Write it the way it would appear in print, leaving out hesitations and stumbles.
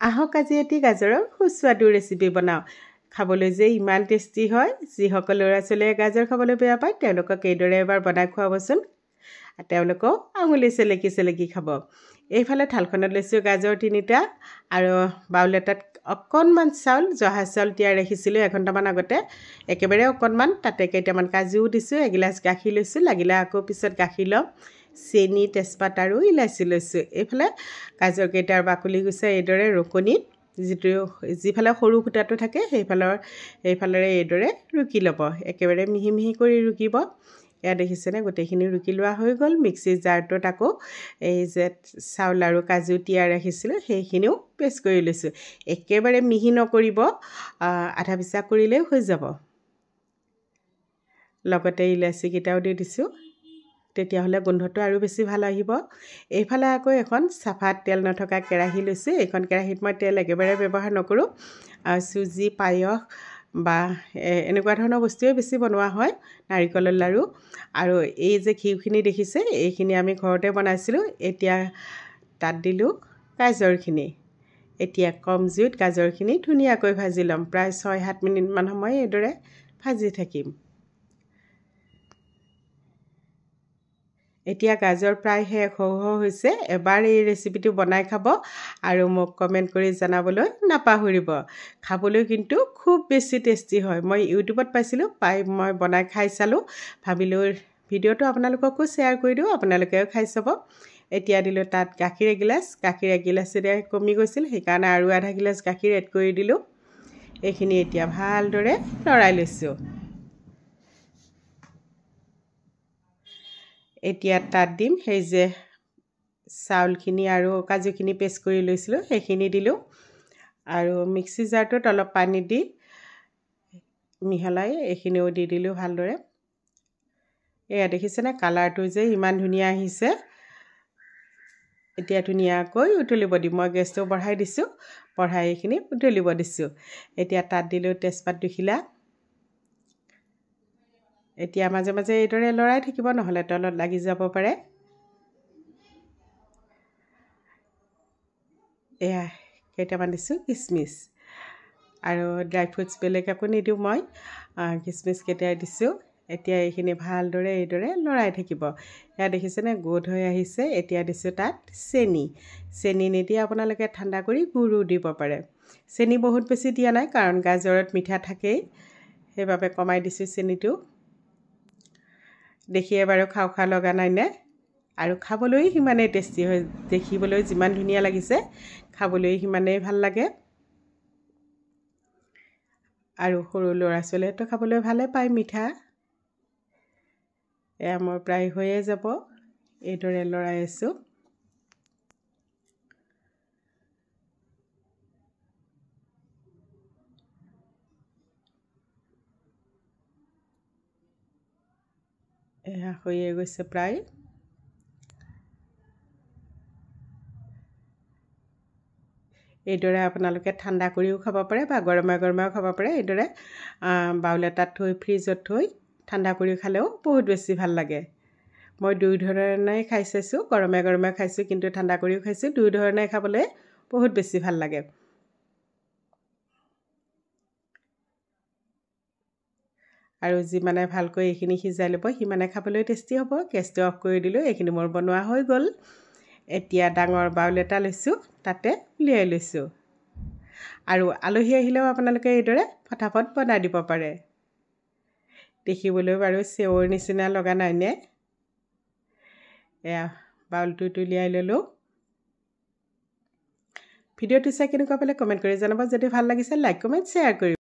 আহক আজি এটি গাজৰৰ সুস্বাদু ৰেচিপি বনাওঁ খাবলৈ যে ইমান টেষ্টি হয় যিসকল ল'ৰা ছোৱালীয়ে গাজৰ খাবলৈ বেয়া পায় তেওঁলোকক এইদৰে এবাৰ বনাই খুৱাবচোন তেওঁলোকক আঙুলি চেলেকি খাব এইফালে থালখনত লৈছোঁ গাজৰ 3টা আৰু বাউল এটাত অকণমান চাউল জহা চাউল তিয়াই ৰাখিছিলোঁ এঘণ্টামান আগতে একেবাৰে অকণমান তাতে কেইটামান কাজুও দিছোঁ এগিলাচ গাখীৰ লৈছোঁ লাগিলে আকৌ পিছত গাখীৰ ল'ম চেনি তেজপাত আৰু ইলাচি লৈছোঁ এইফালে গাজৰ কেইটাৰ বাকলি গুচাই এইদৰে ৰকণিত যিফালে সৰু ফুটাটো থাকে সেইফালেৰে এইদৰে ৰুকি ল'ব একেবাৰে মিহি মিহি কৰি ৰুকিব এয়া দেখিছেনে গোটেইখিনি ৰুকি লোৱা হৈ গ'ল মিক্সিৰ জাৰটোত আকৌ এই যে চাউল আৰু কাজু তিয়াই ৰাখিছিলোঁ সেইখিনিও পেষ্ট কৰি লৈছোঁ একেবাৰে মিহি নকৰিব আধা পিচা কৰিলেই হৈ যাব লগতে ইলাচি কেইটাও দি দিছোঁ তেতিয়াহ'লে গোন্ধটো আৰু বেছি ভাল আহিব এইফালে আকৌ এখন চাফা তেল নথকা কেৰাহী লৈছোঁ এইখন কেৰাহীত মই তেল একেবাৰে ব্যৱহাৰ নকৰোঁ চুজি পায়স বা এনেকুৱা ধৰণৰ বস্তুৱে বেছি বনোৱা হয় নাৰিকলৰ লাড়ু আৰু এই যে ঘিউখিনি দেখিছে এইখিনি আমি ঘৰতে বনাইছিলোঁ এতিয়া তাত দিলোঁ গাজৰখিনি এতিয়া কম জুইত গাজৰখিনি ধুনীয়াকৈ ভাজি ল'ম প্ৰায় 6-7 মিনিটমান সময় এইদৰে ভাজি থাকিম এতিয়া গাজৰ প্ৰায় শেষ হৈছে এবাৰ এই ৰেচিপিটো বনাই খাব আৰু মোক কমেণ্ট কৰি জনাবলৈ নাপাহৰিব খাবলৈ কিন্তু খুব বেছি টেষ্টি হয় মই ইউটিউবত পাইছিলোঁ মই বনাই খাই চালোঁ ভাবিলোঁ ভিডিঅ'টো আপোনালোককো শ্বেয়াৰ কৰি দিওঁ আপোনালোকেও খাই চাব এতিয়া দিলোঁ তাত গাখীৰ এগিলাচেৰে কমি গৈছিল সেইকাৰণে আৰু আধা গিলাচ গাখীৰ এড কৰি দিলোঁ এইখিনি এতিয়া ভালদৰে লৰাই লৈছোঁ এতিয়া তাত দিম সেই যে চাউলখিনি আৰু কাজুখিনি পেষ্ট কৰি লৈছিলোঁ সেইখিনি দিলোঁ আৰু মিক্সি জাৰটোত অলপ পানী দি মিহলাই এইখিনিও দি দিলোঁ ভালদৰে এয়া দেখিছেনে কালাৰটো যে ইমান ধুনীয়া আহিছে এতিয়া ধুনীয়াকৈ উতলিব দিম মই গেছটো বঢ়াই দিছোঁ বঢ়াই এইখিনি উতলিব দিছোঁ এতিয়া তাত দিলোঁ তেজপাত 2খিলা এতিয়া মাজে মাজে এইদৰে লৰাই থাকিব নহ'লে তলত লাগি যাব পাৰে এয়া কেইটামান দিছোঁ কিচমিচ আৰু ড্ৰাই ফ্ৰুটছ বেলেগ একো নিদিওঁ মই কিচমিচ কেইটা দিছোঁ এতিয়া এইখিনি ভালদৰে এইদৰে লৰাই থাকিব এয়া দেখিছেনে গোধ হৈ আহিছে এতিয়া দিছোঁ তাত চেনি নিদি আপোনালোকে ঠাণ্ডা কৰি গুড়ো দিব পাৰে চেনি বহুত বেছি দিয়া নাই কাৰণ গাজৰত মিঠা থাকেই সেইবাবে কমাই দিছোঁ চেনিটো দেখিয়ে বাৰু খাওঁ লগা নাইনে আৰু খাবলৈ সিমানেই টেষ্টি হয় দেখিবলৈ যিমান ধুনীয়া লাগিছে খাবলৈ সিমানেই ভাল লাগে আৰু সৰু ল'ৰা ছোৱালীয়েতো খাবলৈ ভালে পায় মিঠা এয়া মোৰ প্ৰায় হৈয়ে যাব এইদৰে লৰাই আছোঁ এয়া হৈয়ে গৈছে প্ৰায় এইদৰে আপোনালোকে ঠাণ্ডা কৰিও খাব পাৰে বা গৰমেও খাব পাৰে এইদৰে বাউল এটাত থৈ ফ্ৰিজত থৈ ঠাণ্ডা কৰি খালেও বহুত বেছি ভাল লাগে মই দুই ধৰণে খাই চাইছোঁ গৰমে খাইছোঁ কিন্তু ঠাণ্ডা কৰিও খাইছোঁ দুই ধৰণে খাবলৈ বহুত বেছি ভাল লাগে আৰু যিমানে ভালকৈ এইখিনি সিজাই ল'ব সিমানে খাবলৈ টেষ্টি হ'ব গেছটো অফ কৰি দিলোঁ এইখিনি মোৰ বনোৱা হৈ গ'ল এতিয়া ডাঙৰ বাউল এটা লৈছোঁ তাতে উলিয়াই লৈছোঁ আৰু আলহী আহিলেও আপোনালোকে এইদৰে ফটাফট বনাই দিব পাৰে দেখিবলৈ বাৰু চেৱৰ নিচিনা লগা নাইনে এয়া বাউলটোত উলিয়াই ল'লোঁ ভিডিঅ'টো চাই কেনেকুৱা পালে কমেণ্ট কৰি জনাব যদি ভাল লাগিছে লাইক কমেণ্ট শ্বেয়াৰ কৰিব